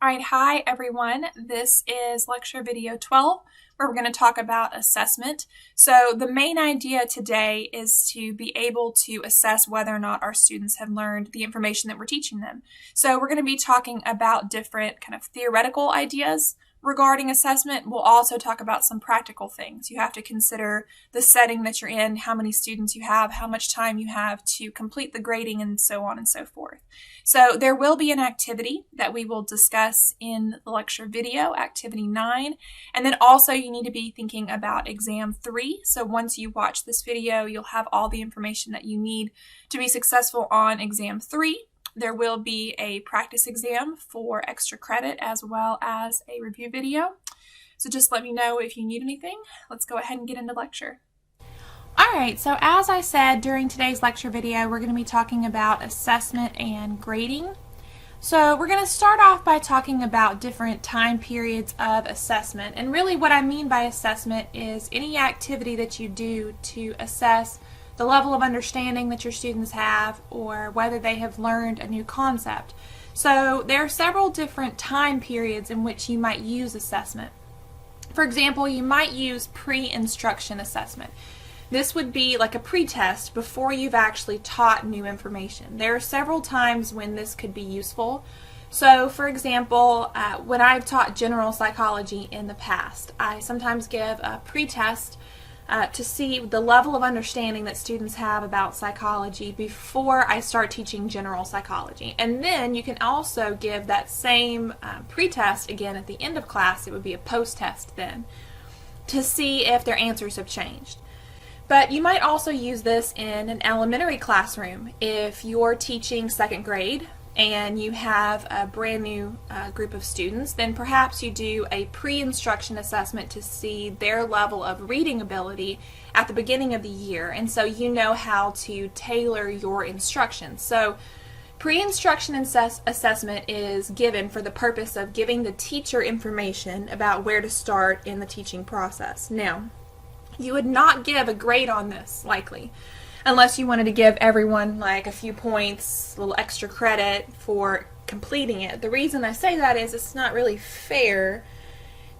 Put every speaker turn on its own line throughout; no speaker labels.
All right, hi everyone. This is lecture video 12, where we're going to talk about assessment. So the main idea today is to be able to assess whether or not our students have learned the information that we're teaching them. So we're going to be talking about different kind of theoretical ideas regarding assessment. We'll also talk about some practical things. You have to consider the setting that you're in, how many students you have, how much time you have to complete the grading, and so on and so forth. So there will be an activity that we will discuss in the lecture video, activity 9. And then also you need to be thinking about exam 3. So once you watch this video, you'll have all the information that you need to be successful on exam 3. There will be a practice exam for extra credit as well as a review video. So just let me know if you need anything. Let's go ahead and get into lecture. Alright, so as I said during today's lecture video, we're going to be talking about assessment and grading. So we're going to start off by talking about different time periods of assessment. And really what I mean by assessment is any activity that you do to assess the level of understanding that your students have or whether they have learned a new concept. So there are several different time periods in which you might use assessment. For example, you might use pre-instruction assessment. This would be like a pre-test before you've actually taught new information. There are several times when this could be useful. So for example, when I've taught general psychology in the past, I sometimes give a pre-test to see the level of understanding that students have about psychology before I start teaching general psychology. And then you can also give that same pre-test again at the end of class. It would be a post-test then to see if their answers have changed. But you might also use this in an elementary classroom. If you're teaching second grade and you have a brand new group of students, then perhaps you do a pre-instruction assessment to see their level of reading ability at the beginning of the year, and so you know how to tailor your instructions. So pre-instruction assessment is given for the purpose of giving the teacher information about where to start in the teaching process. Now, you would not give a grade on this, likely, unless you wanted to give everyone like a few points, a little extra credit for completing it. The reason I say that is it's not really fair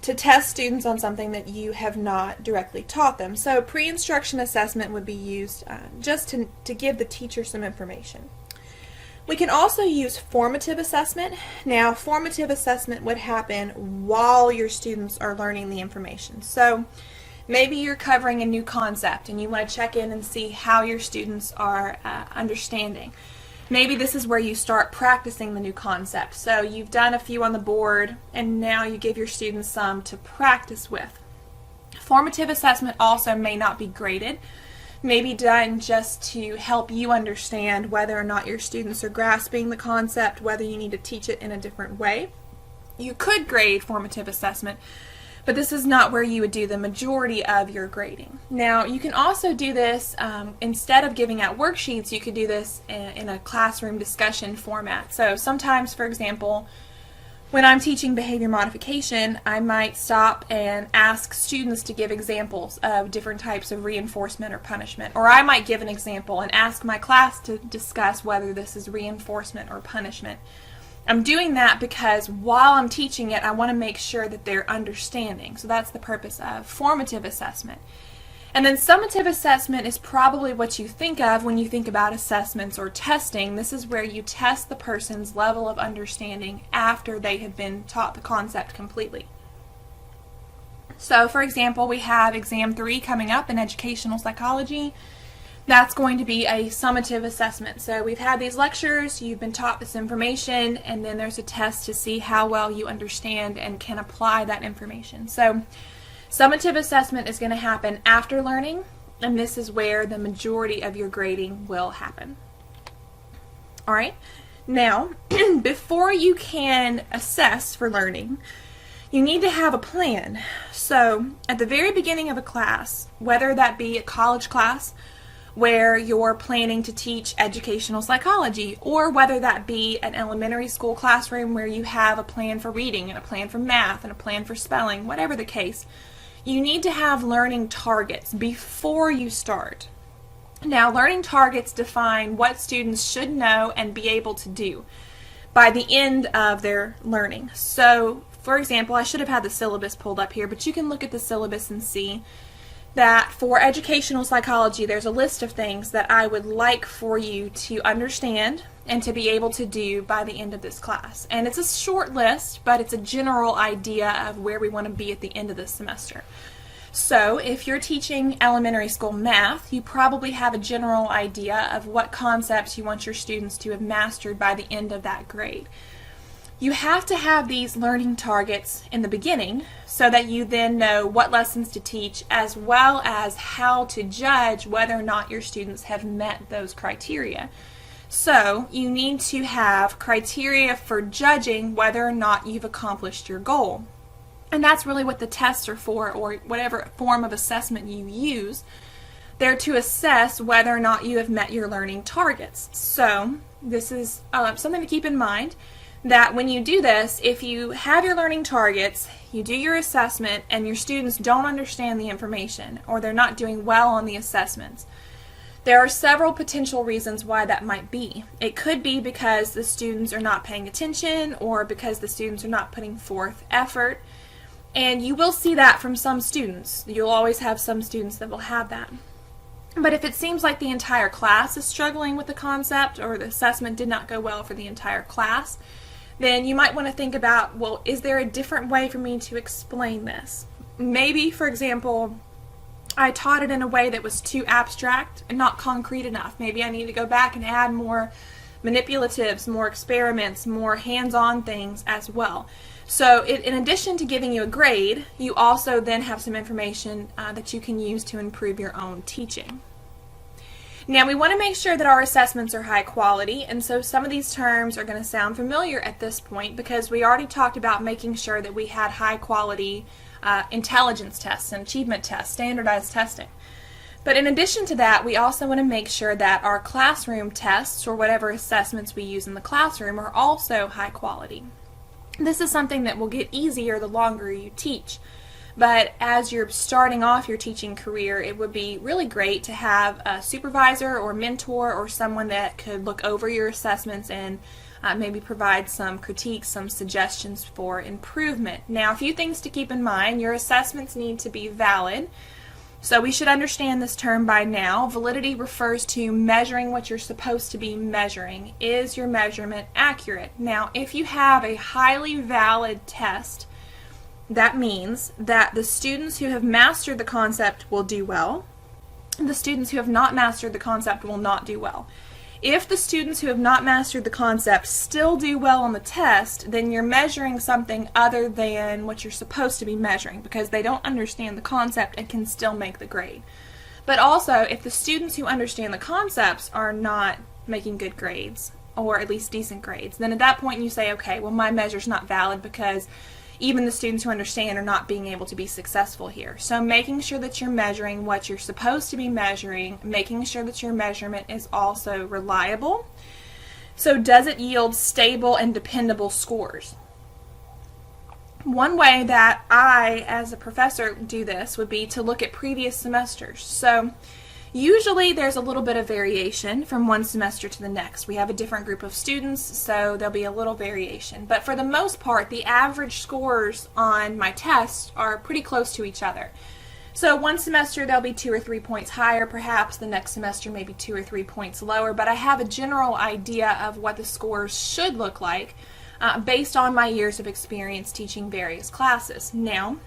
to test students on something that you have not directly taught them. So pre-instruction assessment would be used just to give the teacher some information. We can also use formative assessment. Now, formative assessment would happen while your students are learning the information. So maybe you're covering a new concept and you want to check in and see how your students are understanding. Maybe this is where you start practicing the new concept. So you've done a few on the board and now you give your students some to practice with. Formative assessment also may not be graded. May be done just to help you understand whether or not your students are grasping the concept, whether you need to teach it in a different way. You could grade formative assessment, but this is not where you would do the majority of your grading. Now, you can also do this, instead of giving out worksheets, you could do this in a classroom discussion format. So sometimes, for example, when I'm teaching behavior modification, I might stop and ask students to give examples of different types of reinforcement or punishment. Or I might give an example and ask my class to discuss whether this is reinforcement or punishment. I'm doing that because while I'm teaching it, I want to make sure that they're understanding. So that's the purpose of formative assessment. And then summative assessment is probably what you think of when you think about assessments or testing. This is where you test the person's level of understanding after they have been taught the concept completely. So for example, we have exam 3 coming up in educational psychology. That's going to be a summative assessment. So we've had these lectures, you've been taught this information, and then there's a test to see how well you understand and can apply that information. So summative assessment is going to happen after learning, and this is where the majority of your grading will happen. Alright, now before you can assess for learning, you need to have a plan. So at the very beginning of a class, whether that be a college class, where you're planning to teach educational psychology, or whether that be an elementary school classroom where you have a plan for reading and a plan for math and a plan for spelling, whatever the case, you need to have learning targets before you start. Now, learning targets define what students should know and be able to do. by the end of their learning. So, for example, I should have had the syllabus pulled up here, but you can look at the syllabus and see that for educational psychology, there's a list of things that I would like for you to understand and to be able to do by the end of this class. And it's a short list, but it's a general idea of where we want to be at the end of this semester. So if you're teaching elementary school math, you probably have a general idea of what concepts you want your students to have mastered by the end of that grade. You have to have these learning targets in the beginning so that you then know what lessons to teach, as well as how to judge whether or not your students have met those criteria. So you need to have criteria for judging whether or not you've accomplished your goal. And that's really what the tests are for, or whatever form of assessment you use. They're to assess whether or not you have met your learning targets. So this is something to keep in mind, that when you do this, if you have your learning targets, you do your assessment, and your students don't understand the information, or they're not doing well on the assessments, there are several potential reasons why that might be. It could be because the students are not paying attention, or because the students are not putting forth effort. And you will see that from some students. You'll always have some students that will have that. But if it seems like the entire class is struggling with the concept, or the assessment did not go well for the entire class, then you might want to think about, well, is there a different way for me to explain this? Maybe, for example, I taught it in a way that was too abstract and not concrete enough. Maybe I need to go back and add more manipulatives, more experiments, more hands-on things as well. So in addition to giving you a grade, you also then have some information that you can use to improve your own teaching. Now, we want to make sure that our assessments are high quality, and so some of these terms are going to sound familiar at this point because we already talked about making sure that we had high quality intelligence tests and achievement tests, standardized testing. But in addition to that, we also want to make sure that our classroom tests, or whatever assessments we use in the classroom, are also high quality. This is something that will get easier the longer you teach. But as you're starting off your teaching career, it would be really great to have a supervisor or mentor or someone that could look over your assessments and maybe provide some critiques, some suggestions for improvement. Now, a few things to keep in mind. Your assessments need to be valid. So we should understand this term by now. Validity refers to measuring what you're supposed to be measuring. Is your measurement accurate? Now, if you have a highly valid test, that means that the students who have mastered the concept will do well. The students who have not mastered the concept will not do well. If the students who have not mastered the concept still do well on the test, then you're measuring something other than what you're supposed to be measuring, because they don't understand the concept and can still make the grade. But also, if the students who understand the concepts are not making good grades, or at least decent grades, then at that point you say, okay, well, my measure's not valid because even the students who understand are not being able to be successful here. So making sure that you're measuring what you're supposed to be measuring, making sure that your measurement is also reliable. So does it yield stable and dependable scores? One way that I, as a professor, do this would be to look at previous semesters. So usually there's a little bit of variation from one semester to the next. We have a different group of students, so there'll be a little variation. But for the most part, the average scores on my tests are pretty close to each other. So one semester they'll be 2 or 3 points higher, perhaps the next semester maybe 2 or 3 points lower, but I have a general idea of what the scores should look like based on my years of experience teaching various classes. Now,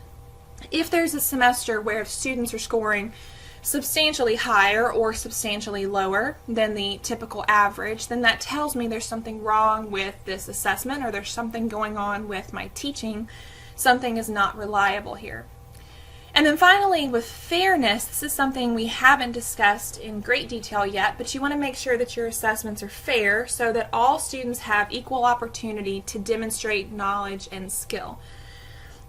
if there's a semester where students are scoring substantially higher or substantially lower than the typical average, then that tells me there's something wrong with this assessment, or there's something going on with my teaching. Something is not reliable here. And then finally, with fairness, this is something we haven't discussed in great detail yet, but you want to make sure that your assessments are fair so that all students have equal opportunity to demonstrate knowledge and skill.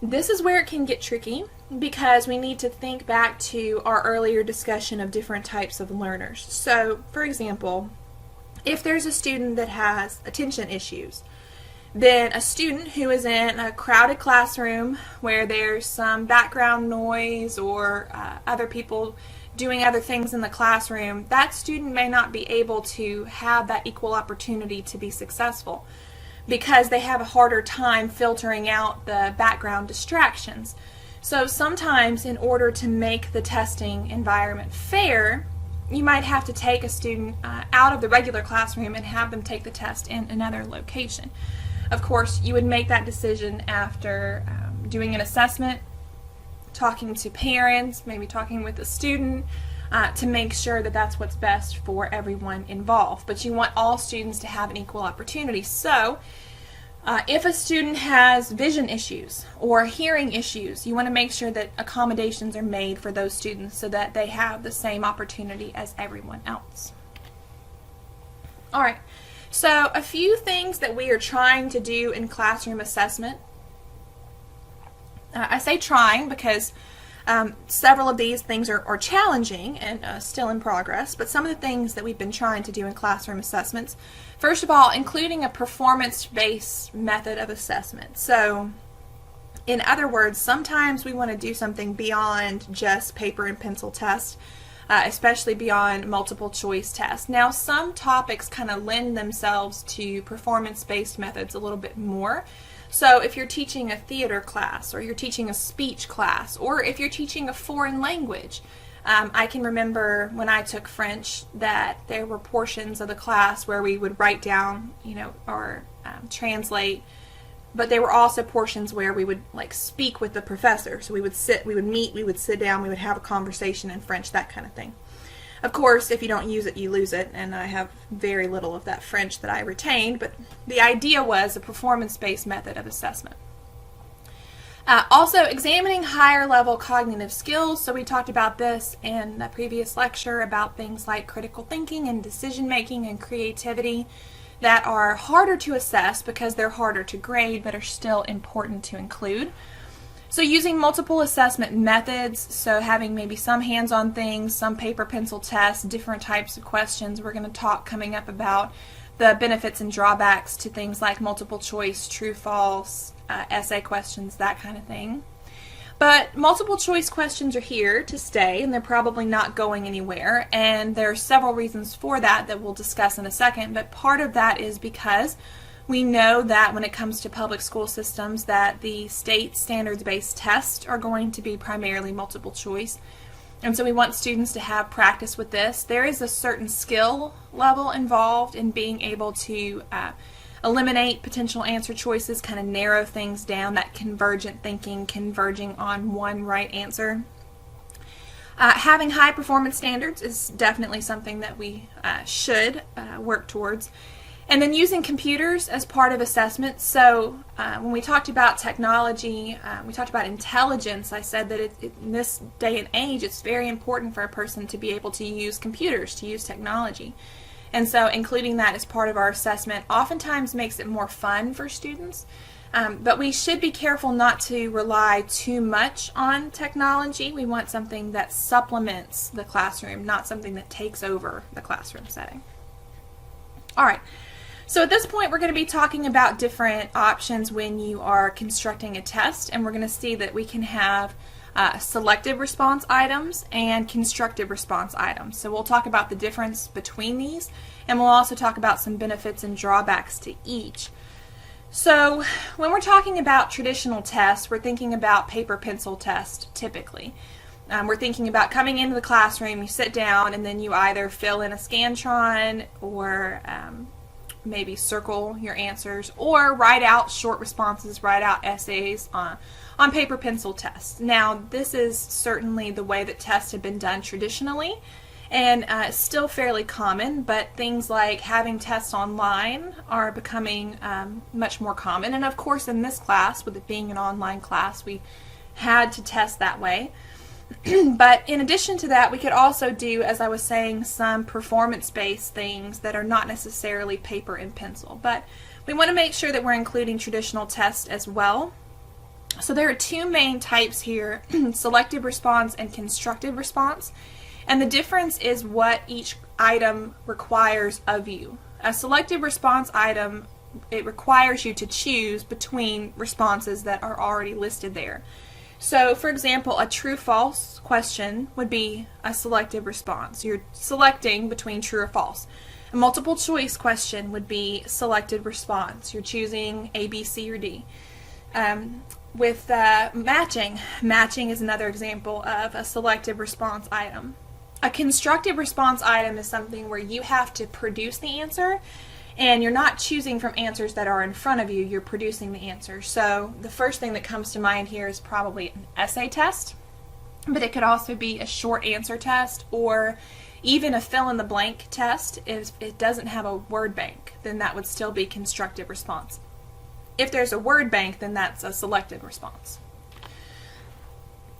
This is where it can get tricky, because we need to think back to our earlier discussion of different types of learners. So, for example, if there's a student that has attention issues, then a student who is in a crowded classroom where there's some background noise or other people doing other things in the classroom, that student may not be able to have that equal opportunity to be successful. because they have a harder time filtering out the background distractions. So sometimes in order to make the testing environment fair, you might have to take a student out of the regular classroom and have them take the test in another location. Of course, you would make that decision after doing an assessment, talking to parents, maybe talking with the student, to make sure that that's what's best for everyone involved. But you want all students to have an equal opportunity. So if a student has vision issues or hearing issues, you want to make sure that accommodations are made for those students so that they have the same opportunity as everyone else. All right, so a few things that we are trying to do in classroom assessment. I say trying because several of these things are challenging and still in progress, but some of the things that we've been trying to do in classroom assessments, first of all, including a performance-based method of assessment. So, in other words, sometimes we want to do something beyond just paper and pencil tests, especially beyond multiple choice tests. Now, some topics kind of lend themselves to performance-based methods a little bit more. So if you're teaching a theater class, or you're teaching a speech class, or if you're teaching a foreign language, I can remember when I took French that there were portions of the class where we would write down, or translate, but there were also portions where we would speak with the professor. So we would sit down, we would have a conversation in French, that kind of thing. Of course, if you don't use it, you lose it, and I have very little of that French that I retained, but the idea was a performance-based method of assessment. Also, examining higher level cognitive skills. So we talked about this in the previous lecture about things like critical thinking and decision making and creativity that are harder to assess because they're harder to grade, but are still important to include. So using multiple assessment methods, so having maybe some hands-on things, some paper pencil tests, different types of questions. We're going to talk coming up about the benefits and drawbacks to things like multiple choice, true, false, essay questions, that kind of thing. But multiple choice questions are here to stay, and they're probably not going anywhere, and there are several reasons for that we'll discuss in a second, but part of that is because we know that when it comes to public school systems that the state standards-based tests are going to be primarily multiple choice. And so we want students to have practice with this. There is a certain skill level involved in being able to eliminate potential answer choices, kind of narrow things down, that convergent thinking, converging on one right answer. Having high performance standards is definitely something that we should work towards. And then using computers as part of assessment. So when we talked about technology, we talked about intelligence. I said that in this day and age, it's very important for a person to be able to use computers, to use technology. And so including that as part of our assessment oftentimes makes it more fun for students. But we should be careful not to rely too much on technology. We want something that supplements the classroom, not something that takes over the classroom setting. All right. So at this point, we're going to be talking about different options when you are constructing a test, and we're going to see that we can have selective response items and constructive response items. So we'll talk about the difference between these, and we'll also talk about some benefits and drawbacks to each. So when we're talking about traditional tests, we're thinking about paper pencil test typically. We're thinking about coming into the classroom, you sit down, and then you either fill in a Scantron or maybe circle your answers, or write out short responses, write out essays on paper pencil tests. Now, this is certainly the way that tests have been done traditionally, and it's still fairly common, but things like having tests online are becoming much more common. And of course, in this class, with it being an online class, we had to test that way. But in addition to that, we could also do, as I was saying, some performance-based things that are not necessarily paper and pencil. But we want to make sure that we're including traditional tests as well. So there are two main types here, selective response and constructive response. And the difference is what each item requires of you. A selective response item, it requires you to choose between responses that are already listed there. So, for example, a true-false question would be a selective response. You're selecting between true or false. A multiple choice question would be selected response. You're choosing A, B, C, or D. With matching is another example of a selected response item. A constructed response item is something where you have to produce the answer, and you're not choosing from answers that are in front of you, you're producing the answer. So the first thing that comes to mind here is probably an essay test, but it could also be a short answer test or even a fill-in-the-blank test. If it doesn't have a word bank, then that would still be constructed response. If there's a word bank, then that's a selected response.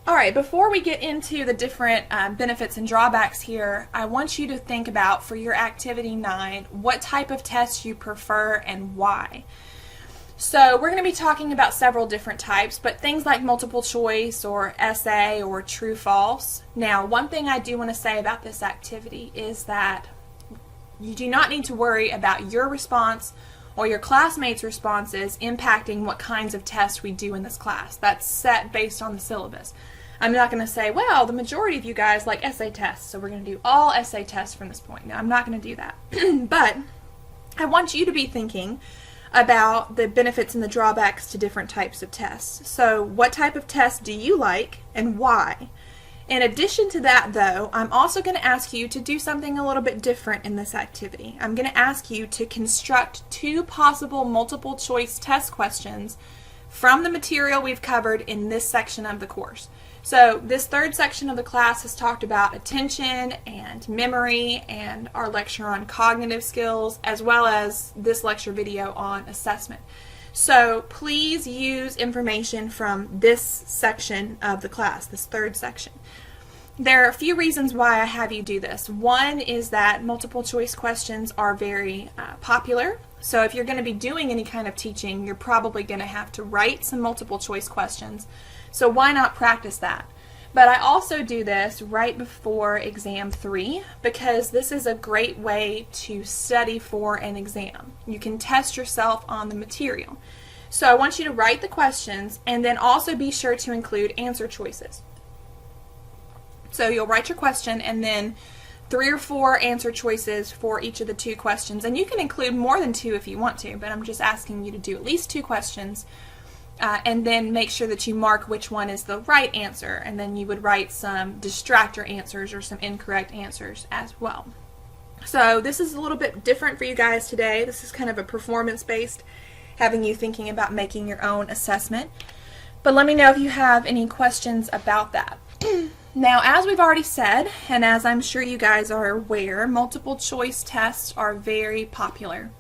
Alright, before we get into the different benefits and drawbacks here, I want you to think about, for your Activity 9, what type of tests you prefer and why. So we're going to be talking about several different types, but things like multiple choice or essay or true-false. Now, one thing I do want to say about this activity is that you do not need to worry about your response or your classmates' responses impacting what kinds of tests we do in this class. That's set based on the syllabus. I'm not going to say, well, the majority of you guys like essay tests, so we're going to do all essay tests from this point. No, I'm not going to do that. But I want you to be thinking about the benefits and the drawbacks to different types of tests. So what type of test do you like and why? In addition to that, though, I'm also going to ask you to do something a little bit different in this activity. I'm going to ask you to construct 2 possible multiple choice test questions from the material we've covered in this section of the course. So this third section of the class has talked about attention and memory and our lecture on cognitive skills, as well as this lecture video on assessment. So please use information from this section of the class, this third section. There are a few reasons why I have you do this. One is that multiple choice questions are very popular. So if you're going to be doing any kind of teaching, you're probably going to have to write some multiple choice questions. So why not practice that? But I also do this right before exam 3 because this is a great way to study for an exam. You can test yourself on the material. So I want you to write the questions and then also be sure to include answer choices. So you'll write your question and then 3 or 4 answer choices for each of the 2 questions. And you can include more than 2 if you want to, but I'm just asking you to do at least 2 questions. And then make sure that you mark which one is the right answer, and then you would write some distractor answers or some incorrect answers as well. So this is a little bit different for you guys today. This is kind of a performance-based, having you thinking about making your own assessment. But let me know if you have any questions about that. Now, as we've already said, and as I'm sure you guys are aware, multiple choice tests are very popular.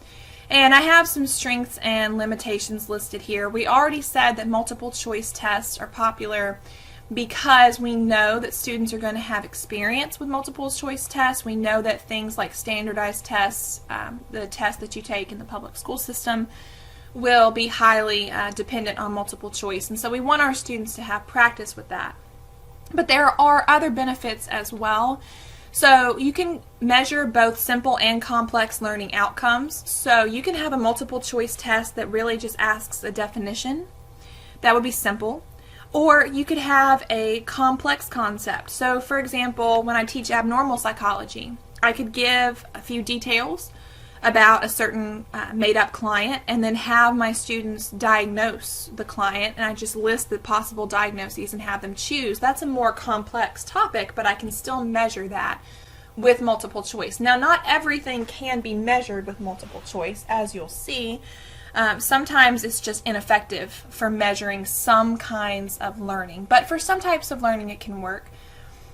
And I have some strengths and limitations listed here. We already said that multiple choice tests are popular because we know that students are going to have experience with multiple choice tests. We know that things like standardized tests, the tests that you take in the public school system, will be highly dependent on multiple choice. And so we want our students to have practice with that. But there are other benefits as well. So you can measure both simple and complex learning outcomes. So you can have a multiple choice test that really just asks a definition. That would be simple. Or you could have a complex concept. So for example, when I teach abnormal psychology, I could give a few details about a certain made-up client and then have my students diagnose the client, and I just list the possible diagnoses and have them choose. That's a more complex topic, but I can still measure that with multiple choice. Now, not everything can be measured with multiple choice, as you'll see. Sometimes it's just ineffective for measuring some kinds of learning, but for some types of learning it can work.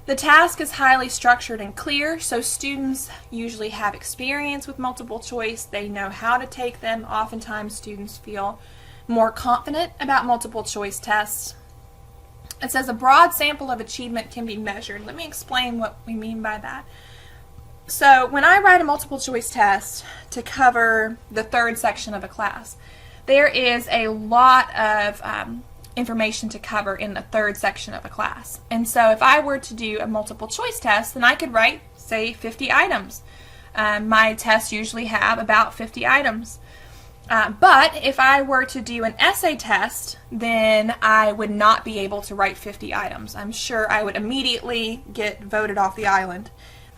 The task is highly structured and clear, so students usually have experience with multiple choice. They know how to take them. Oftentimes students feel more confident about multiple choice tests. It says a broad sample of achievement can be measured. Let me explain what we mean by that. So when I write a multiple choice test to cover the third section of a class, there is a lot of information to cover in the third section of a class. And so if I were to do a multiple choice test, then I could write, say, 50 items. My tests usually have about 50 items. But if I were to do an essay test, then I would not be able to write 50 items. I'm sure I would immediately get voted off the island.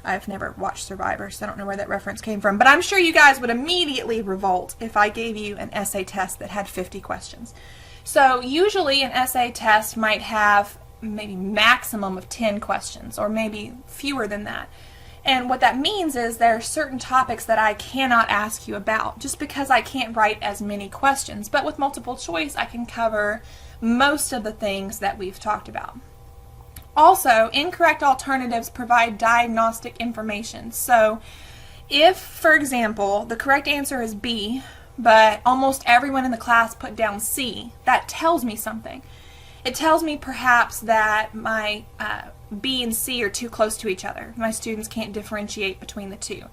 I've never watched Survivor, so I don't know where that reference came from. But I'm sure you guys would immediately revolt if I gave you an essay test that had 50 questions. So usually an essay test might have maybe maximum of 10 questions, or maybe fewer than that. And what that means is there are certain topics that I cannot ask you about just because I can't write as many questions. But with multiple choice, I can cover most of the things that we've talked about. Also, incorrect alternatives provide diagnostic information. So if, for example, the correct answer is B, but almost everyone in the class put down C, that tells me something. It tells me perhaps that my B and C are too close to each other. My students can't differentiate between the two.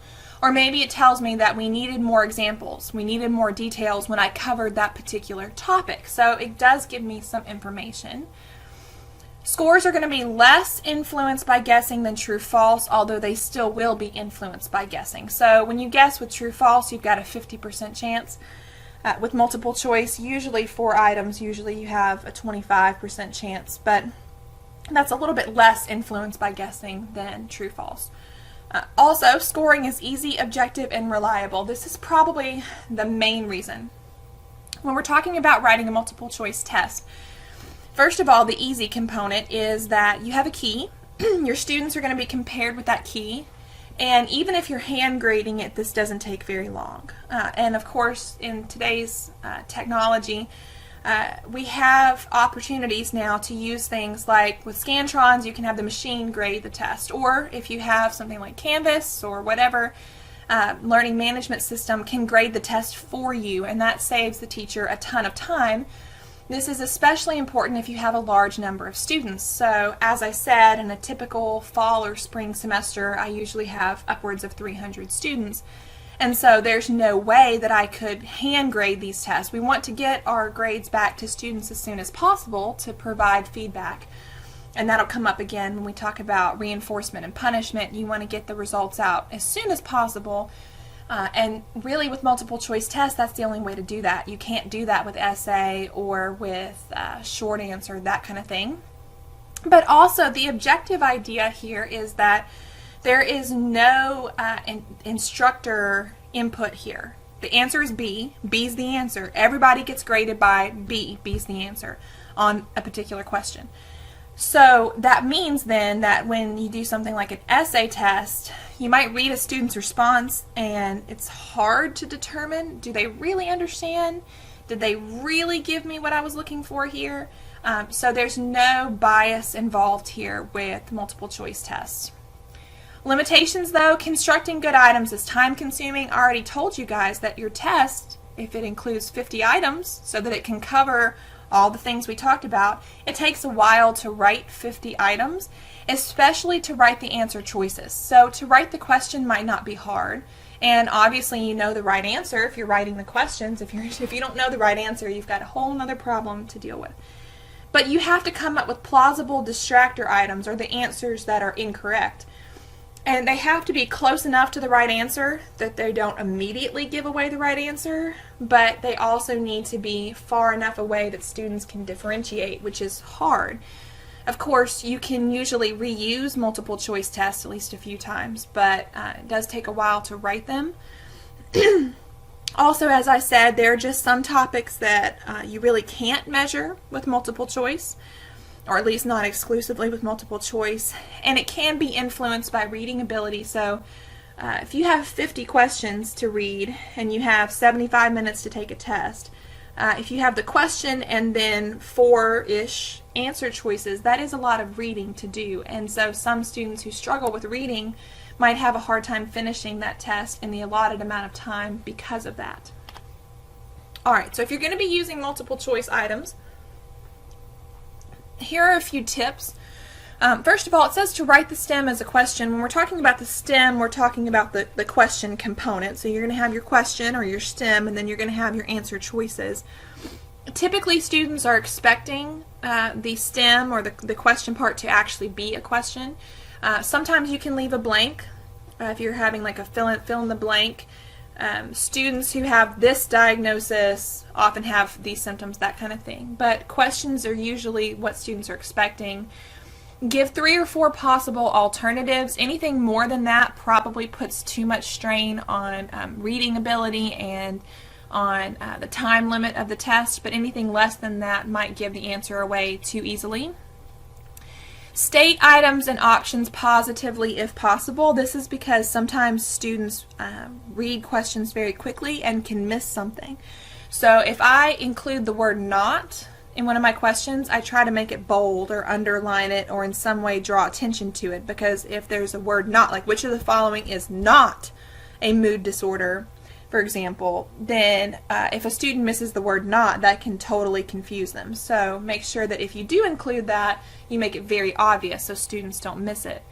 Or maybe it tells me that we needed more examples. We needed more details when I covered that particular topic. So it does give me some information. Scores are going to be less influenced by guessing than true-false, although they still will be influenced by guessing. So when you guess with true-false, you've got a 50% chance. With multiple choice, usually 4 items, usually you have a 25% chance, but that's a little bit less influenced by guessing than true-false. Also, scoring is easy, objective, and reliable. This is probably the main reason. When we're talking about writing a multiple choice test, first of all, the easy component is that you have a key. Your students are going to be compared with that key. And even if you're hand grading it, this doesn't take very long. And of course, in today's technology, we have opportunities now to use things like with Scantrons, you can have the machine grade the test. Or if you have something like Canvas or whatever, learning management system can grade the test for you, and that saves the teacher a ton of time. This is especially important if you have a large number of students. So as I said, in a typical fall or spring semester, I usually have upwards of 300 students. And so there's no way that I could hand grade these tests. We want to get our grades back to students as soon as possible to provide feedback. And that'll come up again when we talk about reinforcement and punishment. You want to get the results out as soon as possible. And really with multiple choice tests, that's the only way to do that. You can't do that with essay or with short answer, that kind of thing. But also the objective idea here is that there is no instructor input here. The answer is B. B's the answer. Everybody gets graded by B. B's the answer on a particular question. So that means then that when you do something like an essay test, you might read a student's response and it's hard to determine, do they really understand? Did they really give me what I was looking for here? So there's no bias involved here with multiple choice tests. Limitations though, constructing good items is time consuming. I already told you guys that your test, if it includes 50 items so that it can cover all the things we talked about, it takes a while to write 50 items, especially to write the answer choices. So to write the question might not be hard, and obviously you know the right answer if you're writing the questions. If you don't know the right answer, you've got a whole other problem to deal with. But you have to come up with plausible distractor items, or the answers that are incorrect. And they have to be close enough to the right answer that they don't immediately give away the right answer, but they also need to be far enough away that students can differentiate, which is hard. Of course, you can usually reuse multiple choice tests at least a few times, but it does take a while to write them. Also, as I said, there are just some topics that you really can't measure with multiple choice, or at least not exclusively with multiple choice, and it can be influenced by reading ability. So if you have 50 questions to read and you have 75 minutes to take a test, if you have the question and then 4-ish answer choices, that is a lot of reading to do, and so some students who struggle with reading might have a hard time finishing that test in the allotted amount of time because of that. Alright, so if you're going to be using multiple choice items, here are a few tips. First of all, it says to write the stem as a question. When we're talking about the stem, we're talking about the question component. So you're going to have your question or your stem, and then you're going to have your answer choices. Typically, students are expecting the stem or the question part to actually be a question. Sometimes you can leave a blank if you're having like a fill in the blank. Students who have this diagnosis often have these symptoms, that kind of thing. But questions are usually what students are expecting. Give 3 or 4 possible alternatives. Anything more than that probably puts too much strain on reading ability and on the time limit of the test, but anything less than that might give the answer away too easily. State items and options positively if possible. This is because sometimes students read questions very quickly and can miss something. So if I include the word not in one of my questions, I try to make it bold or underline it or in some way draw attention to it, because if there's a word not, like which of the following is not a mood disorder, for example, then if a student misses the word not, that can totally confuse them. So make sure that if you do include that, you make it very obvious so students don't miss it.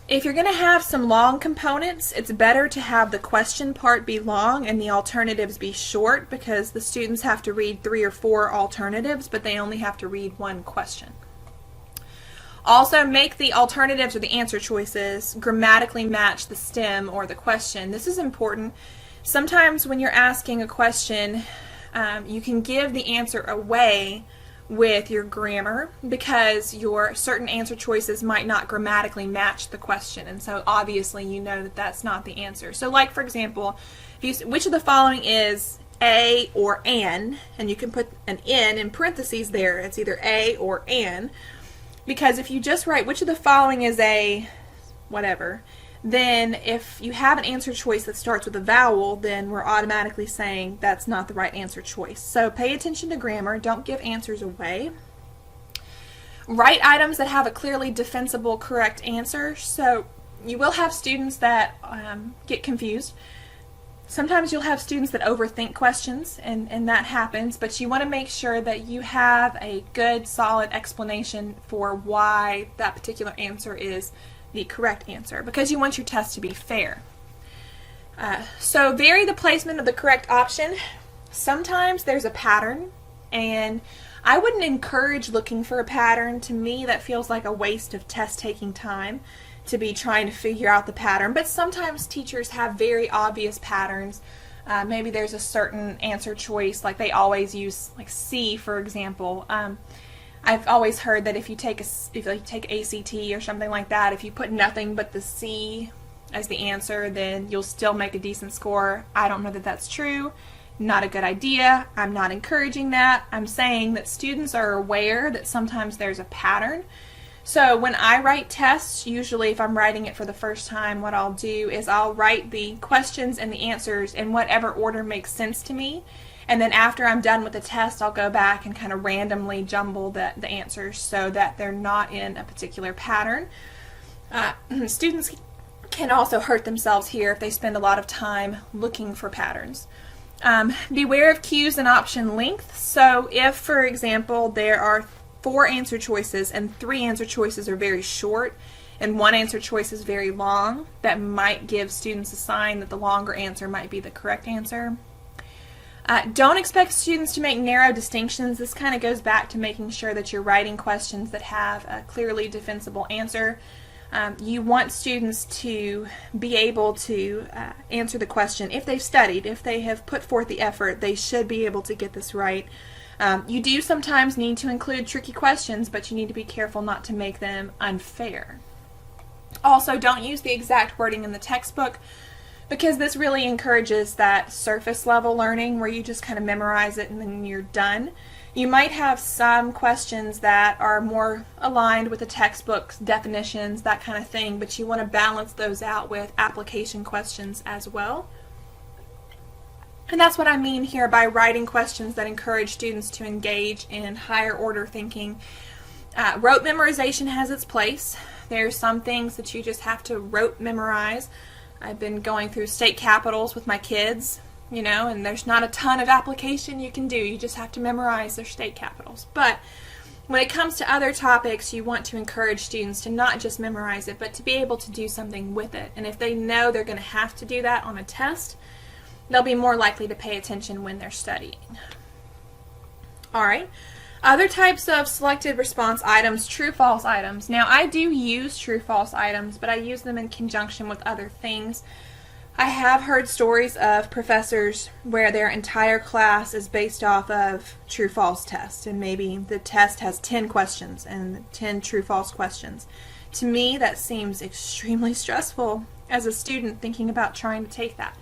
If you're going to have some long components, it's better to have the question part be long and the alternatives be short, because the students have to read 3 or 4 alternatives, but they only have to read one question. Also, make the alternatives or the answer choices grammatically match the stem or the question. This is important. Sometimes when you're asking a question, you can give the answer away with your grammar because your certain answer choices might not grammatically match the question, and so obviously you know that that's not the answer. So like, for example, if you, which of the following is a or an, and you can put an in parentheses there. It's either a or an, because if you just write which of the following is a whatever, then if you have an answer choice that starts with a vowel, then we're automatically saying that's not the right answer choice. So pay attention to grammar. Don't give answers away. Write items that have a clearly defensible correct answer. So you will have students that get confused. Sometimes you'll have students that overthink questions, and that happens, but you want to make sure that you have a good, solid explanation for why that particular answer is the correct answer, because you want your test to be fair. So vary the placement of the correct option. Sometimes there's a pattern, and I wouldn't encourage looking for a pattern. To me, that feels like a waste of test-taking time to be trying to figure out the pattern, but sometimes teachers have very obvious patterns. Maybe there's a certain answer choice, like they always use like C, for example. I've always heard that if you take ACT or something like that, if you put nothing but the C as the answer, then you'll still make a decent score. I don't know that that's true. Not a good idea. I'm not encouraging that. I'm saying that students are aware that sometimes there's a pattern. So when I write tests, usually if I'm writing it for the first time, what I'll do is I'll write the questions and the answers in whatever order makes sense to me. And then after I'm done with the test, I'll go back and kind of randomly jumble the answers so that they're not in a particular pattern. Students can also hurt themselves here if they spend a lot of time looking for patterns. Beware of cues and option length. So if, for example, there are 4 answer choices and 3 answer choices are very short and 1 answer choice is very long, that might give students a sign that the longer answer might be the correct answer. Don't expect students to make narrow distinctions. This kind of goes back to making sure that you're writing questions that have a clearly defensible answer. You want students to be able to answer the question. If they've studied, if they have put forth the effort, they should be able to get this right. You do sometimes need to include tricky questions, but you need to be careful not to make them unfair. Also, don't use the exact wording in the textbook, because this really encourages that surface level learning where you just kind of memorize it and then you're done. You might have some questions that are more aligned with the textbook's definitions, that kind of thing, but you want to balance those out with application questions as well. And that's what I mean here by writing questions that encourage students to engage in higher order thinking. Rote memorization has its place. There's some things that you just have to rote memorize. I've been going through state capitals with my kids, and there's not a ton of application you can do. You just have to memorize their state capitals. But when it comes to other topics, you want to encourage students to not just memorize it, but to be able to do something with it. And if they know they're going to have to do that on a test, they'll be more likely to pay attention when they're studying. All right. Other types of selected response items, true-false items. Now, I do use true-false items, but I use them in conjunction with other things. I have heard stories of professors where their entire class is based off of true-false tests, and maybe the test has 10 questions and 10 true-false questions. To me, that seems extremely stressful as a student thinking about trying to take that.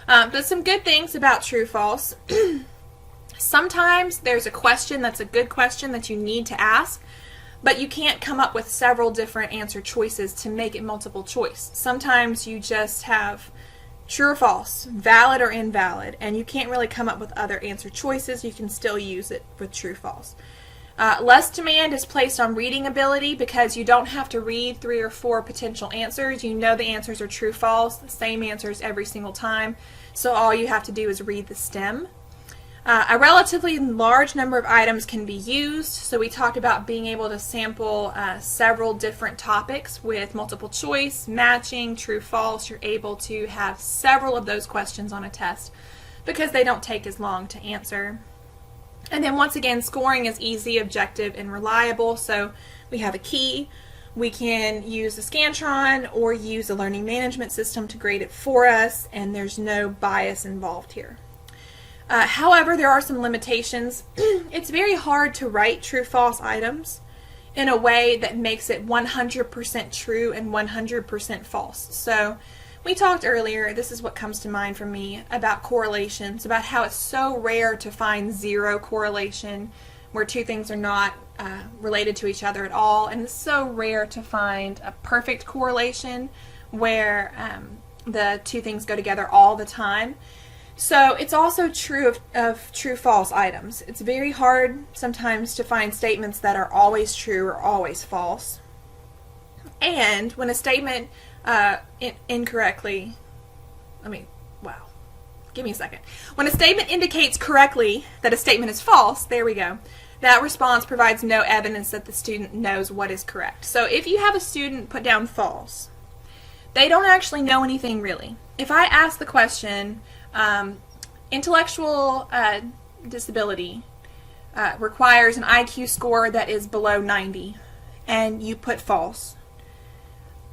But some good things about true-false. Sometimes there's a question that's a good question that you need to ask, but you can't come up with several different answer choices to make it multiple choice. Sometimes you just have true or false, valid or invalid, and you can't really come up with other answer choices. You can still use it with true-false. Less demand is placed on reading ability because you don't have to read 3 or 4 potential answers. You know the answers are true-false, the same answers every single time, so all you have to do is read the stem. A relatively large number of items can be used, so we talked about being able to sample several different topics with multiple choice, matching, true, false. You're able to have several of those questions on a test because they don't take as long to answer. And then once again, scoring is easy, objective, and reliable, so we have a key. We can use the Scantron or use a learning management system to grade it for us, and there's no bias involved here. However, there are some limitations. It's very hard to write true-false items in a way that makes it 100% true and 100% false. So we talked earlier, this is what comes to mind for me, about correlations, about how it's so rare to find zero correlation where two things are not related to each other at all, and it's so rare to find a perfect correlation where the two things go together all the time. So it's also true of true-false items. It's very hard sometimes to find statements that are always true or always false. And when a statement incorrectly, give me a second. When a statement indicates correctly that a statement is false, there we go, that response provides no evidence that the student knows what is correct. So if you have a student put down false, they don't actually know anything really. If I ask the question, intellectual disability requires an IQ score that is below 90, and you put false,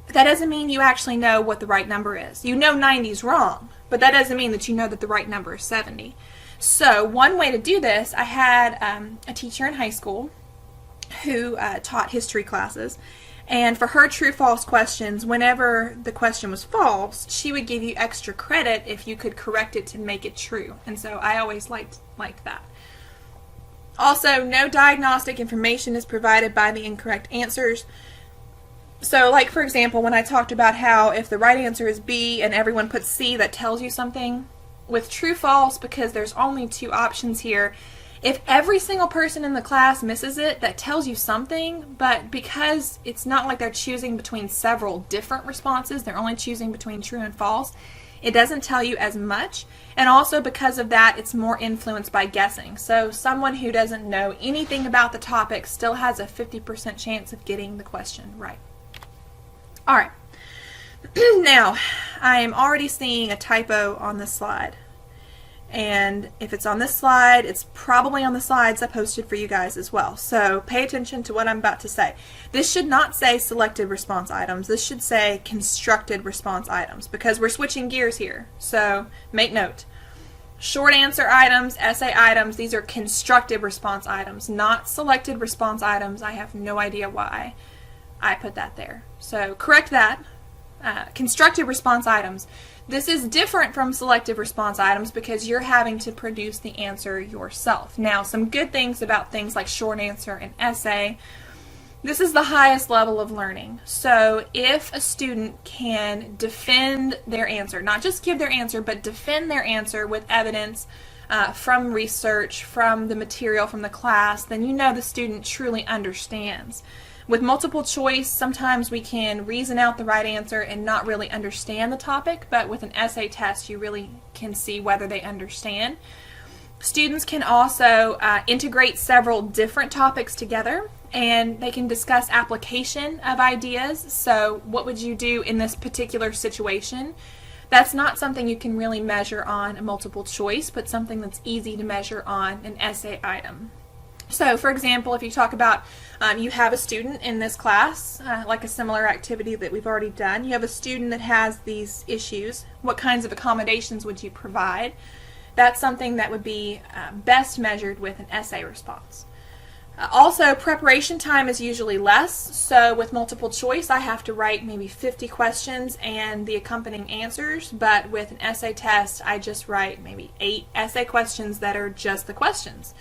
that doesn't mean you actually know what the right number is. You know 90 is wrong, but that doesn't mean that you know that the right number is 70. So one way to do this, I had a teacher in high school who taught history classes, and for her true-false questions, whenever the question was false, she would give you extra credit if you could correct it to make it true. And so I always liked that. Also, no diagnostic information is provided by the incorrect answers. So, like for example, when I talked about how if the right answer is B and everyone puts C, that tells you something. With true-false, because there's only 2 options here, if every single person in the class misses it, that tells you something, but because it's not like they're choosing between several different responses, they're only choosing between true and false, it doesn't tell you as much, and also because of that, it's more influenced by guessing. So someone who doesn't know anything about the topic still has a 50% chance of getting the question right. Alright, now I am already seeing a typo on this slide. And if it's on this slide, it's probably on the slides I posted for you guys as well. So pay attention to what I'm about to say. This should not say selected response items. This should say constructed response items because we're switching gears here. So make note. Short answer items, essay items, these are constructed response items, not selected response items. I have no idea why I put that there. So correct that. Constructed response items. This is different from selective response items because you're having to produce the answer yourself. Now, some good things about things like short answer and essay. This is the highest level of learning. So if a student can defend their answer, not just give their answer, but defend their answer with evidence from research, from the material, from the class, then you know the student truly understands. With multiple choice, sometimes we can reason out the right answer and not really understand the topic, but with an essay test, you really can see whether they understand. Students can also integrate several different topics together, and they can discuss application of ideas. So what would you do in this particular situation? That's not something you can really measure on a multiple choice, but something that's easy to measure on an essay item. So, for example, if you talk about you have a student in this class, like a similar activity that we've already done, you have a student that has these issues, what kinds of accommodations would you provide? That's something that would be best measured with an essay response. Also, preparation time is usually less, so with multiple choice I have to write maybe 50 questions and the accompanying answers, but with an essay test I just write maybe 8 essay questions that are just the questions.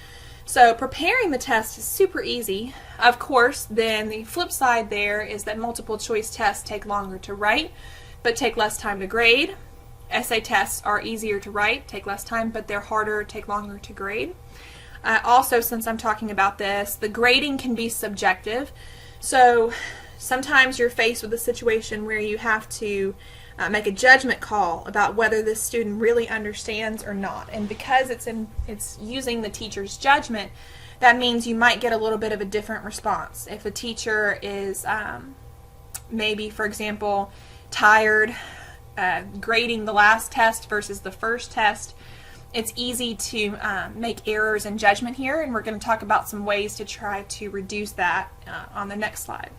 So preparing the test is super easy. Of course, then the flip side there is that multiple choice tests take longer to write, but take less time to grade. Essay tests are easier to write, take less time, but they're harder, take longer to grade. Also, since I'm talking about this, the grading can be subjective. So sometimes you're faced with a situation where you have to make a judgment call about whether this student really understands or not. And because it's using the teacher's judgment, that means you might get a little bit of a different response. If a teacher is maybe, for example, tired grading the last test versus the first test, it's easy to make errors in judgment here, and we're going to talk about some ways to try to reduce that on the next slide.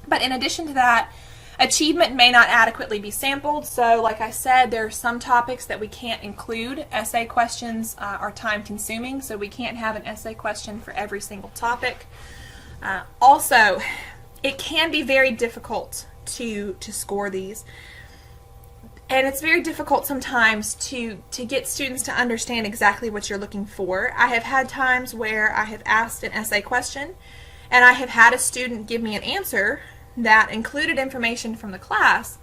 But in addition to that, achievement may not adequately be sampled, so like I said, there are some topics that we can't include. Essay questions are time consuming, so we can't have an essay question for every single topic. Also, it can be very difficult to score these. And it's very difficult sometimes to get students to understand exactly what you're looking for. I have had times where I have asked an essay question and I have had a student give me an answer that included information from the class,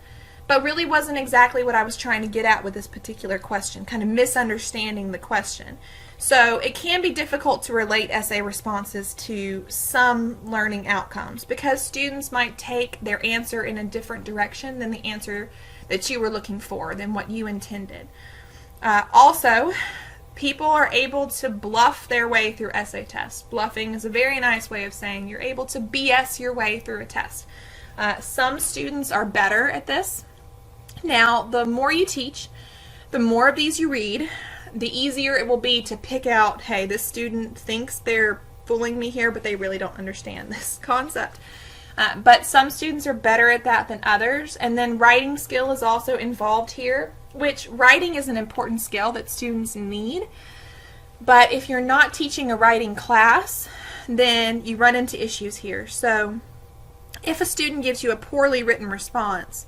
but really wasn't exactly what I was trying to get at with this particular question, kind of misunderstanding the question. So it can be difficult to relate essay responses to some learning outcomes because students might take their answer in a different direction than the answer that you were looking for, than what you intended. Also, people are able to bluff their way through essay tests. Bluffing is a very nice way of saying you're able to BS your way through a test. Some students are better at this. Now, the more you teach, the more of these you read, the easier it will be to pick out, hey, this student thinks they're fooling me here, but they really don't understand this concept. But some students are better at that than others, and then writing skill is also involved here, which writing is an important skill that students need. But if you're not teaching a writing class, then you run into issues here. So if a student gives you a poorly written response,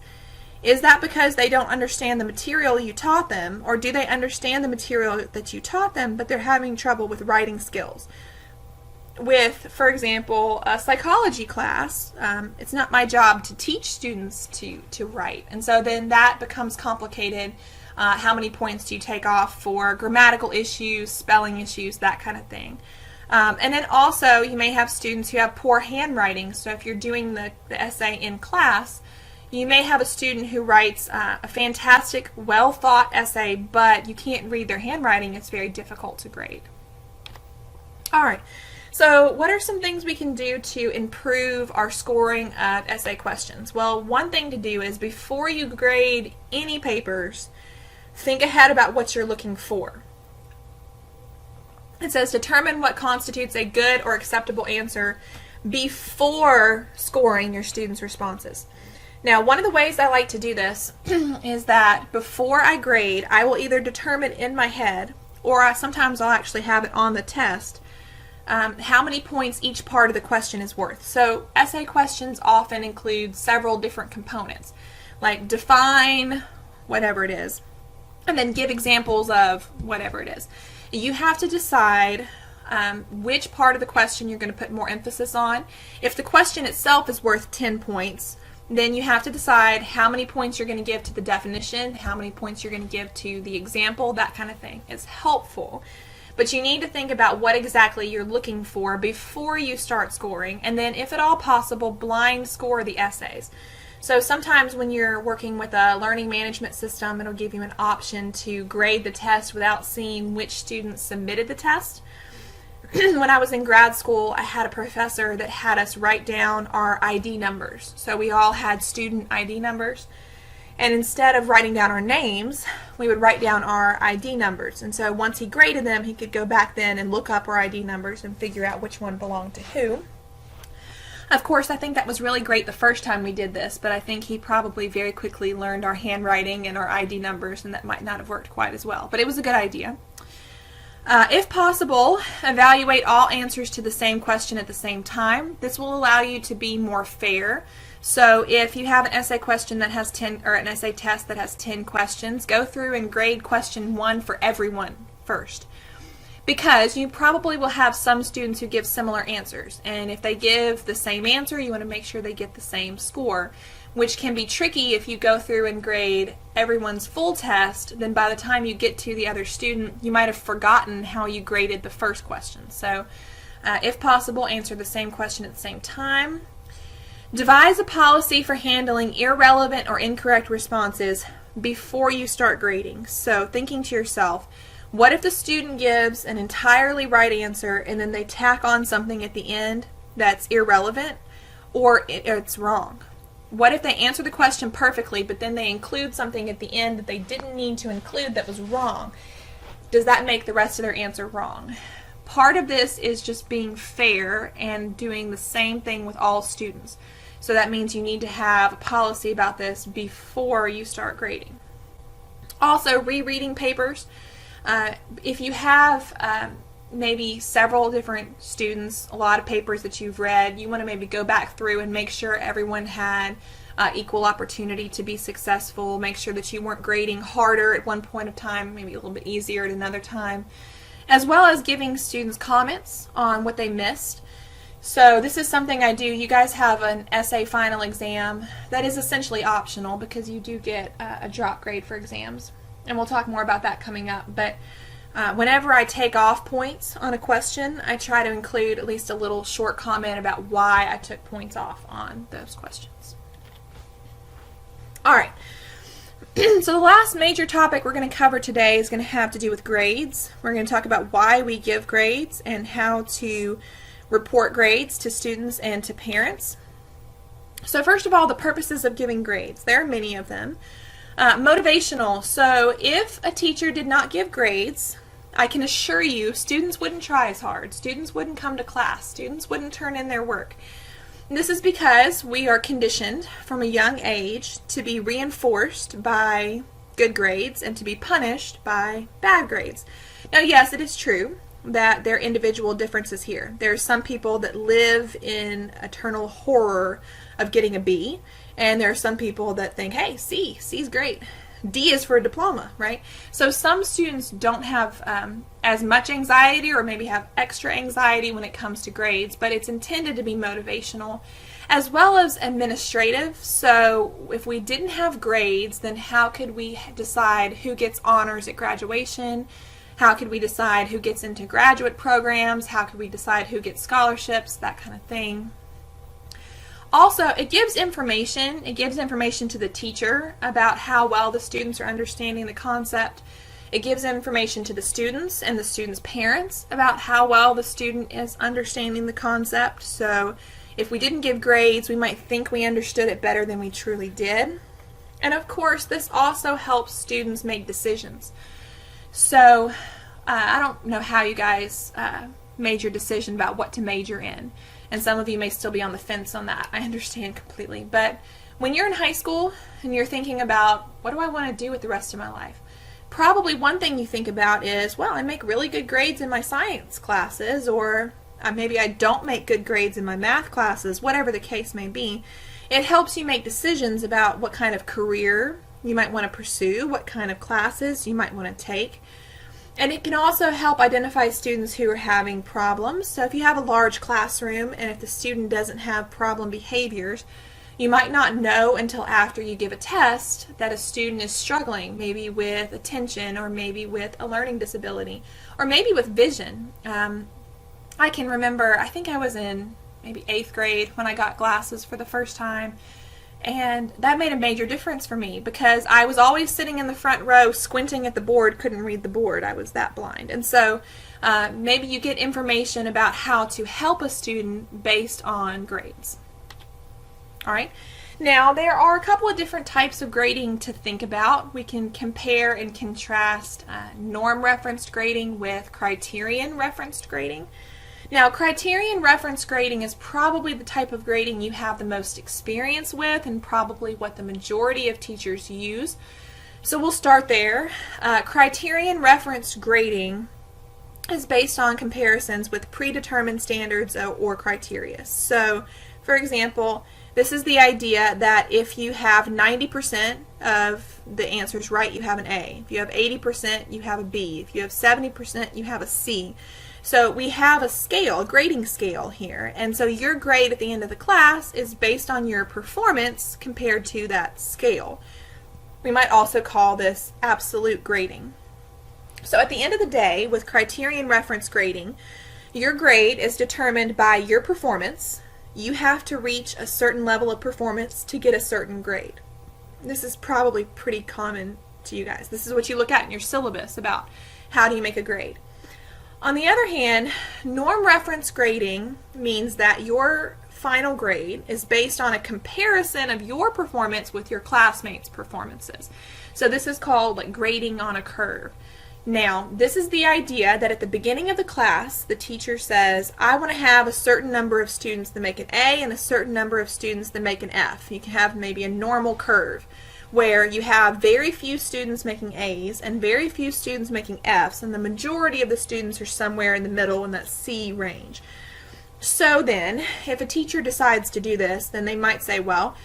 is that because they don't understand the material you taught them, or do they understand the material that you taught them, but they're having trouble with writing skills? With, for example, a psychology class, it's not my job to teach students to write, and so then that becomes complicated. How many points do you take off for grammatical issues, spelling issues, that kind of thing? And then also you may have students who have poor handwriting, so if you're doing the essay in class, you may have a student who writes a fantastic, well-thought essay, but you can't read their handwriting. It's very difficult to grade. All right. So what are some things we can do to improve our scoring of essay questions? Well, one thing to do is before you grade any papers, think ahead about what you're looking for. It says determine what constitutes a good or acceptable answer before scoring your students' responses. Now, one of the ways I like to do this is that before I grade, I will either determine in my head, or sometimes I'll actually have it on the test, how many points each part of the question is worth. So essay questions often include several different components, like define whatever it is, and then give examples of whatever it is. You have to decide which part of the question you're going to put more emphasis on. If the question itself is worth 10 points, then you have to decide how many points you're going to give to the definition, how many points you're going to give to the example, that kind of thing. It's helpful. But you need to think about what exactly you're looking for before you start scoring, and then if at all possible, blind score the essays. So sometimes when you're working with a learning management system, it'll give you an option to grade the test without seeing which students submitted the test. When I was in grad school, I had a professor that had us write down our ID numbers. So we all had student ID numbers. And instead of writing down our names, we would write down our ID numbers. And so once he graded them, he could go back then and look up our ID numbers and figure out which one belonged to who. Of course, I think that was really great the first time we did this, but I think he probably very quickly learned our handwriting and our ID numbers, and that might not have worked quite as well. But it was a good idea. If possible, evaluate all answers to the same question at the same time. This will allow you to be more fair. So if you have an essay question that has 10, or an essay test that has 10 questions, go through and grade question 1 for everyone first. Because you probably will have some students who give similar answers, and if they give the same answer, you want to make sure they get the same score, which can be tricky if you go through and grade everyone's full test. Then by the time you get to the other student, you might have forgotten how you graded the first question. So if possible, answer the same question at the same time. Devise a policy for handling irrelevant or incorrect responses before you start grading. So thinking to yourself, what if the student gives an entirely right answer and then they tack on something at the end that's irrelevant or it's wrong? What if they answer the question perfectly but then they include something at the end that they didn't need to include that was wrong? Does that make the rest of their answer wrong? Part of this is just being fair and doing the same thing with all students. So that means you need to have a policy about this before you start grading. Also, rereading papers. If you have maybe several different students, a lot of papers that you've read, you want to maybe go back through and make sure everyone had equal opportunity to be successful. Make sure that you weren't grading harder at one point of time, maybe a little bit easier at another time, as well as giving students comments on what they missed. So this is something I do. You guys have an essay final exam that is essentially optional because you do get a drop grade for exams. And we'll talk more about that coming up. But whenever I take off points on a question, I try to include at least a little short comment about why I took points off on those questions. All right. So the last major topic we're going to cover today is going to have to do with grades. We're going to talk about why we give grades and how to report grades to students and to parents. So first of all, the purposes of giving grades. There are many of them. Motivational. So if a teacher did not give grades, I can assure you students wouldn't try as hard. Students wouldn't come to class. Students wouldn't turn in their work. And this is because we are conditioned from a young age to be reinforced by good grades and to be punished by bad grades. Now, yes, it is true that there are individual differences here. There are some people that live in eternal horror of getting a B, and there are some people that think, hey, C's great. D is for a diploma, right? So some students don't have as much anxiety or maybe have extra anxiety when it comes to grades, but it's intended to be motivational as well as administrative. So if we didn't have grades, then how could we decide who gets honors at graduation? How could we decide who gets into graduate programs? How could we decide who gets scholarships? That kind of thing. Also, it gives information. It gives information to the teacher about how well the students are understanding the concept. It gives information to the students and the students' parents about how well the student is understanding the concept. So if we didn't give grades, we might think we understood it better than we truly did. And of course, this also helps students make decisions. So I don't know how you guys made your decision about what to major in. And some of you may still be on the fence on that. I understand completely. But when you're in high school and you're thinking about, what do I want to do with the rest of my life? Probably one thing you think about is, well, I make really good grades in my science classes, or maybe I don't make good grades in my math classes, whatever the case may be. It helps you make decisions about what kind of career you might want to pursue, what kind of classes you might want to take. And it can also help identify students who are having problems. So if you have a large classroom and if the student doesn't have problem behaviors, you might not know until after you give a test that a student is struggling, maybe with attention or maybe with a learning disability or maybe with vision. I can remember, I think I was in maybe 8th grade when I got glasses for the first time. And that made a major difference for me because I was always sitting in the front row squinting at the board, couldn't read the board. I was that blind. And so maybe you get information about how to help a student based on grades. All right. Now, there are a couple of different types of grading to think about. We can compare and contrast norm referenced grading with criterion referenced grading. Now, criterion referenced grading is probably the type of grading you have the most experience with and probably what the majority of teachers use. So we'll start there. Criterion referenced grading is based on comparisons with predetermined standards or criteria. So, for example, this is the idea that if you have 90% of the answers right, you have an A. If you have 80%, you have a B. If you have 70%, you have a C. So we have a scale, a grading scale here. And so your grade at the end of the class is based on your performance compared to that scale. We might also call this absolute grading. So at the end of the day, with criterion reference grading, your grade is determined by your performance. You have to reach a certain level of performance to get a certain grade. This is probably pretty common to you guys. This is what you look at in your syllabus about how do you make a grade. On the other hand, norm reference grading means that your final grade is based on a comparison of your performance with your classmates' performances. So this is called like grading on a curve. Now, this is the idea that at the beginning of the class, the teacher says, I want to have a certain number of students that make an A and a certain number of students that make an F. You can have maybe a normal curve where you have very few students making A's and very few students making F's, and the majority of the students are somewhere in the middle in that C range. So then, if a teacher decides to do this, then they might say, well,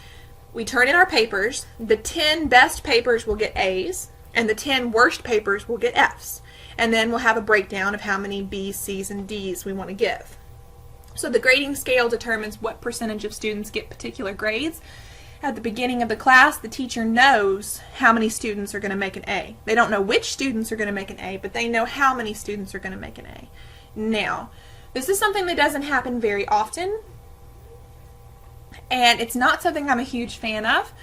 we turn in our papers, the 10 best papers will get A's, and the 10 worst papers will get F's. And then we'll have a breakdown of how many B's, C's, and D's we want to give. So the grading scale determines what percentage of students get particular grades. At the beginning of the class, the teacher knows how many students are going to make an A. They don't know which students are going to make an A, but they know how many students are going to make an A. Now, this is something that doesn't happen very often, and it's not something I'm a huge fan of.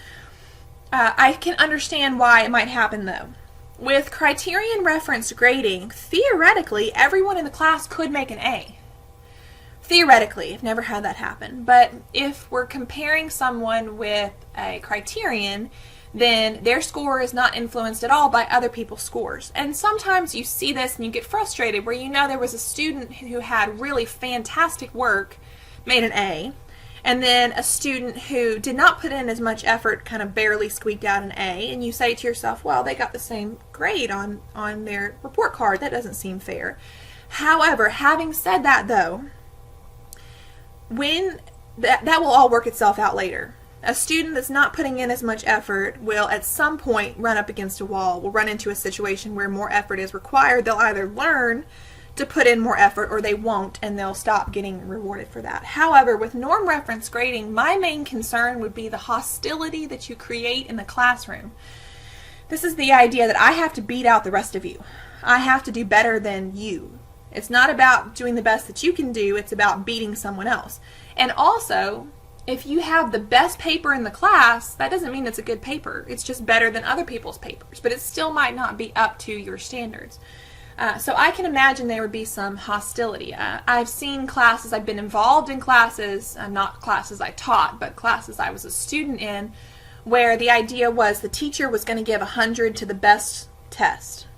I can understand why it might happen though. With criterion referenced grading, theoretically, everyone in the class could make an A. Theoretically, I've never had that happen. But if we're comparing someone with a criterion, then their score is not influenced at all by other people's scores. And sometimes you see this and you get frustrated where you know there was a student who had really fantastic work, made an A, and then a student who did not put in as much effort kind of barely squeaked out an A, and you say to yourself, well, they got the same grade on their report card. That doesn't seem fair. However, having said that though, when that will all work itself out later. A student that's not putting in as much effort will at some point run up against a wall, will run into a situation where more effort is required. They'll either learn to put in more effort or they won't, and they'll stop getting rewarded for that. However, with norm reference grading, my main concern would be the hostility that you create in the classroom. This is the idea that I have to beat out the rest of you. I have to do better than you. It's not about doing the best that you can do, it's about beating someone else. And also, if you have the best paper in the class, that doesn't mean it's a good paper. It's just better than other people's papers, but it still might not be up to your standards. So I can imagine there would be some hostility. I've seen classes, I've been involved in classes, not classes I taught, but classes I was a student in, where the idea was the teacher was going to give 100 to the best test.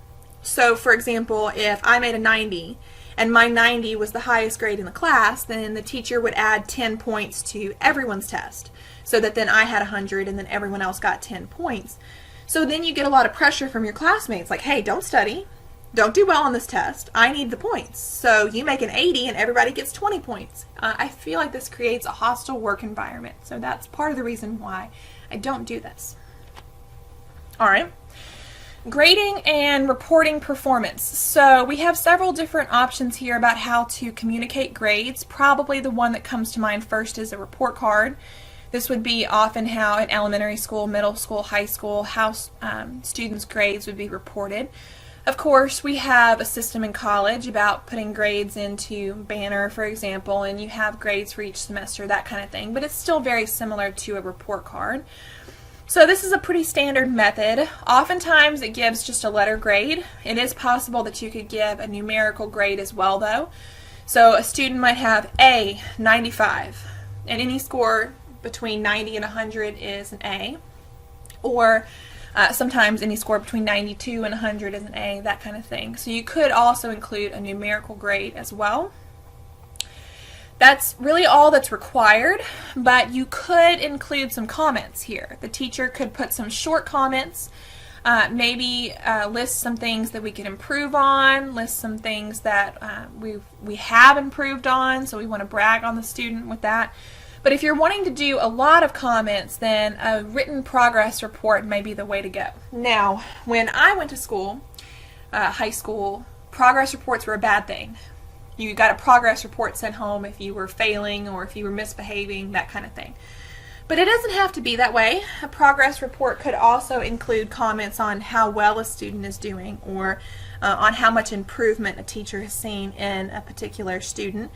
So for example, if I made a 90 and my 90 was the highest grade in the class, then the teacher would add 10 points to everyone's test, so that then I had 100 and then everyone else got 10 points. So then you get a lot of pressure from your classmates, like, hey, don't study. Don't do well on this test. I need the points. So you make an 80 and everybody gets 20 points. I feel like this creates a hostile work environment. So that's part of the reason why I don't do this. All right. Grading and reporting performance. So we have several different options here about how to communicate grades. Probably the one that comes to mind first is a report card. This would be often how in elementary school, middle school, high school, how students' grades would be reported. Of course, we have a system in college about putting grades into Banner, for example, and you have grades for each semester, that kind of thing, but it's still very similar to a report card. So this is a pretty standard method. Oftentimes it gives just a letter grade. It is possible that you could give a numerical grade as well, though. So a student might have A, 95, and any score between 90 and 100 is an A, or sometimes any score between 92 and 100 is an A, that kind of thing. So you could also include a numerical grade as well. That's really all that's required, but you could include some comments here. The teacher could put some short comments, maybe list some things that we could improve on, list some things that we have improved on, so we want to brag on the student with that. But if you're wanting to do a lot of comments, then a written progress report may be the way to go. Now, when I went to school, high school, progress reports were a bad thing. You got a progress report sent home if you were failing or if you were misbehaving, that kind of thing. But it doesn't have to be that way. A progress report could also include comments on how well a student is doing, or on how much improvement a teacher has seen in a particular student.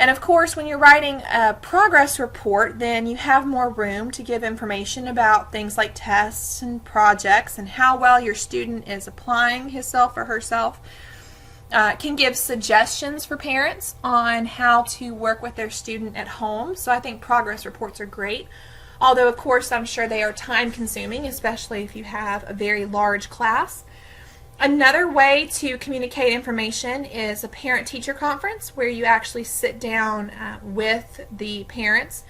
And of course, when you're writing a progress report, then you have more room to give information about things like tests and projects and how well your student is applying himself or herself. Can give suggestions for parents on how to work with their student at home. So I think progress reports are great. Although, of course, I'm sure they are time consuming, especially if you have a very large class. Another way to communicate information is a parent-teacher conference, where you actually sit down with the parents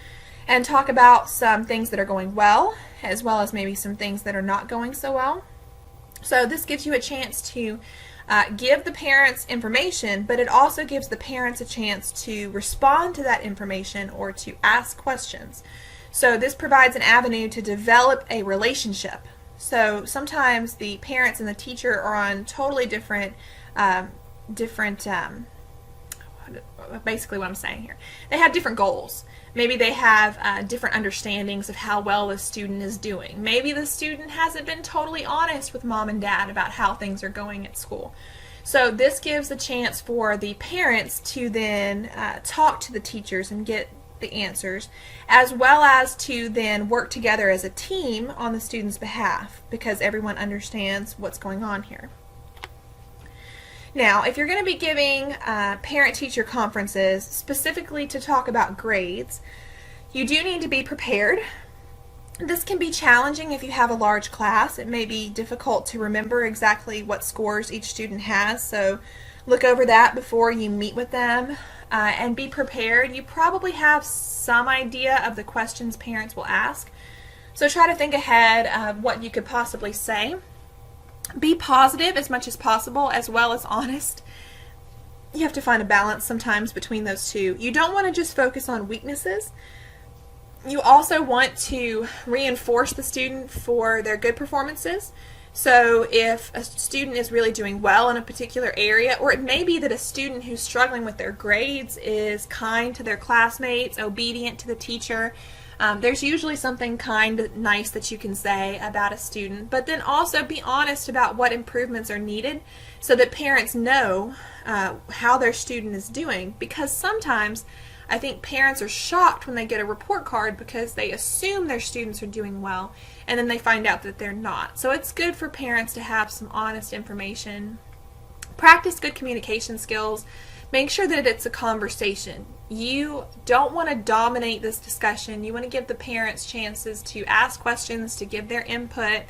and talk about some things that are going well as maybe some things that are not going so well. So this gives you a chance to give the parents information, but it also gives the parents a chance to respond to that information or to ask questions. So this provides an avenue to develop a relationship. So sometimes the parents and the teacher are on totally different, basically what I'm saying here. They have different goals. Maybe they have different understandings of how well the student is doing. Maybe the student hasn't been totally honest with mom and dad about how things are going at school. So this gives a chance for the parents to then talk to the teachers and get the answers, as well as to then work together as a team on the student's behalf, because everyone understands what's going on here. Now, if you're going to be giving parent-teacher conferences specifically to talk about grades, you do need to be prepared. This can be challenging if you have a large class. It may be difficult to remember exactly what scores each student has, so look over that before you meet with them and be prepared. You probably have some idea of the questions parents will ask, so try to think ahead of what you could possibly say. Be positive as much as possible, as well as honest. You have to find a balance sometimes between those two. You don't want to just focus on weaknesses. You also want to reinforce the student for their good performances. So if a student is really doing well in a particular area, or it may be that a student who's struggling with their grades is kind to their classmates, obedient to the teacher, there's usually something kind, nice that you can say about a student, but then also be honest about what improvements are needed so that parents know how their student is doing, because sometimes I think parents are shocked when they get a report card because they assume their students are doing well and then they find out that they're not. So it's good for parents to have some honest information. Practice good communication skills. Make sure that it's a conversation. You don't want to dominate this discussion. You want to give the parents chances to ask questions, to give their input,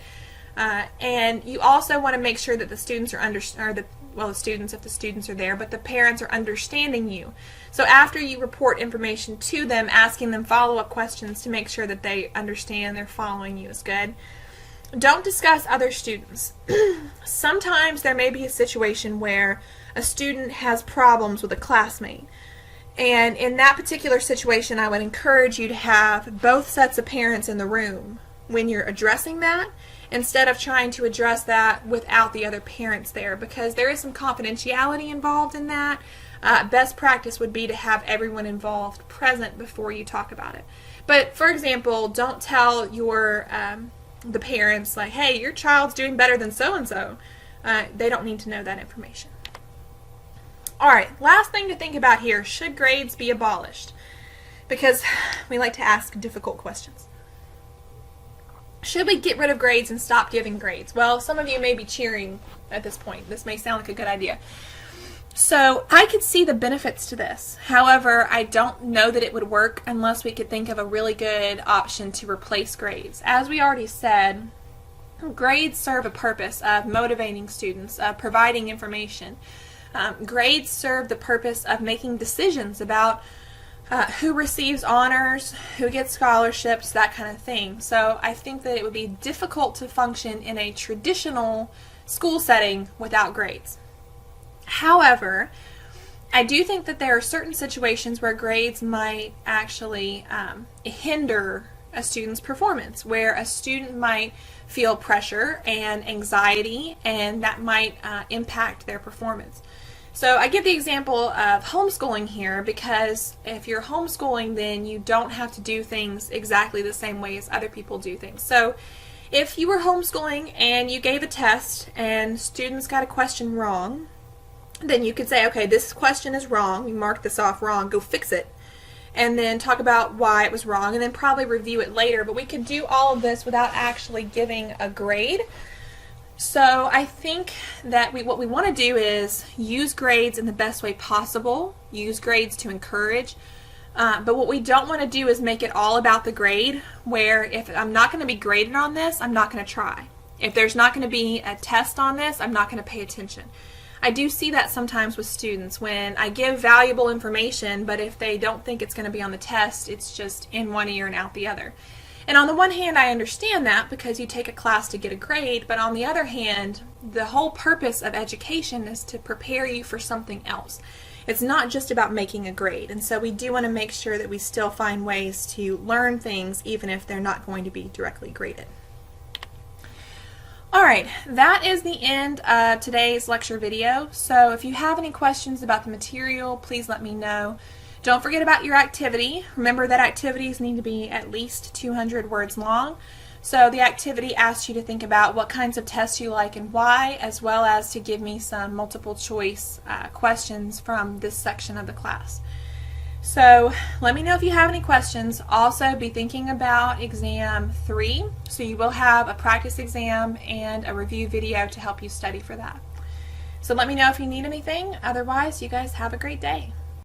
and you also want to make sure that the students are the students, if the students are there, but the parents are understanding you. So after you report information to them, asking them follow-up questions to make sure that they understand they're following you is good. Don't discuss other students. Sometimes there may be a situation where a student has problems with a classmate. And in that particular situation, I would encourage you to have both sets of parents in the room when you're addressing that, instead of trying to address that without the other parents there, because there is some confidentiality involved in that. Best practice would be to have everyone involved present before you talk about it. But for example, don't tell the parents, like, hey, your child's doing better than so-and-so. They don't need to know that information. Alright, last thing to think about here, should grades be abolished? Because we like to ask difficult questions. Should we get rid of grades and stop giving grades? Well, some of you may be cheering at this point. This may sound like a good idea. So I could see the benefits to this. However, I don't know that it would work unless we could think of a really good option to replace grades. As we already said, grades serve a purpose of motivating students, of providing information. Grades serve the purpose of making decisions about who receives honors, who gets scholarships, that kind of thing. So I think that it would be difficult to function in a traditional school setting without grades. However, I do think that there are certain situations where grades might actually hinder a student's performance, where a student might feel pressure and anxiety, and that might impact their performance. So I give the example of homeschooling here because if you're homeschooling, then you don't have to do things exactly the same way as other people do things. So if you were homeschooling and you gave a test and students got a question wrong, then you could say, okay, this question is wrong, you mark this off wrong, go fix it, and then talk about why it was wrong, and then probably review it later. But we could do all of this without actually giving a grade. So I think that what we want to do is use grades in the best way possible, use grades to encourage, but what we don't want to do is make it all about the grade, where if I'm not going to be graded on this, I'm not going to try. If there's not going to be a test on this, I'm not going to pay attention. I do see that sometimes with students when I give valuable information, but if they don't think it's going to be on the test, it's just in one ear and out the other. And on the one hand, I understand that because you take a class to get a grade, but on the other hand, the whole purpose of education is to prepare you for something else. It's not just about making a grade, and so we do want to make sure that we still find ways to learn things even if they're not going to be directly graded. Alright, that is the end of today's lecture video. So if you have any questions about the material, please let me know. Don't forget about your activity. Remember that activities need to be at least 200 words long. So the activity asks you to think about what kinds of tests you like and why, as well as to give me some multiple choice questions from this section of the class. So let me know if you have any questions. Also be thinking about exam 3. So you will have a practice exam and a review video to help you study for that. So let me know if you need anything. Otherwise, you guys have a great day.